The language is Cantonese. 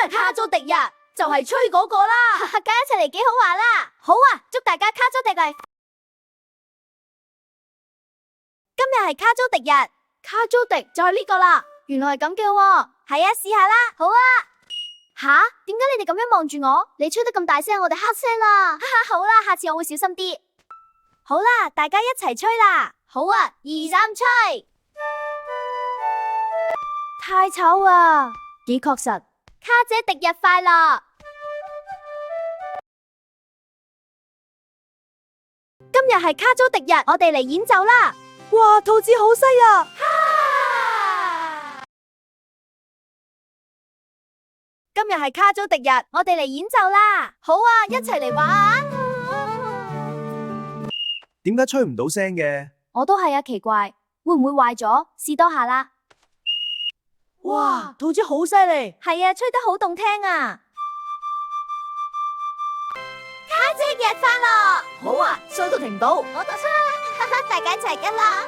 日卡祖笛日就係吹嗰個啦，大家一齊嚟幾好玩啦！好啊，祝大家卡祖笛日！今日係卡祖笛日，卡祖笛就係呢個啦。原來係咁叫喎，係啊，試下啦。好啊。吓？點解你哋咁樣望住我？你吹得咁大聲，我哋黑聲啦。哈哈，好啦，下次我會小心啲。好啦，大家一齊吹啦。好啊，2、3，吹。太醜啊，幾確實。卡姐笛日快樂！今日係卡祖笛日，我哋嚟演奏啦！哇，兔子好犀啊！今日係卡祖笛日，我哋嚟演奏啦！好啊，一齊嚟玩啊！點解吹唔到聲嘅？我都係啊，奇怪，會唔會壞咗？試多下啦！哇，兔子好犀利！係啊，吹得好動聽啊！卡姐日快樂！好啊，衰都停唔到，我都衰，大家一齊跟啦！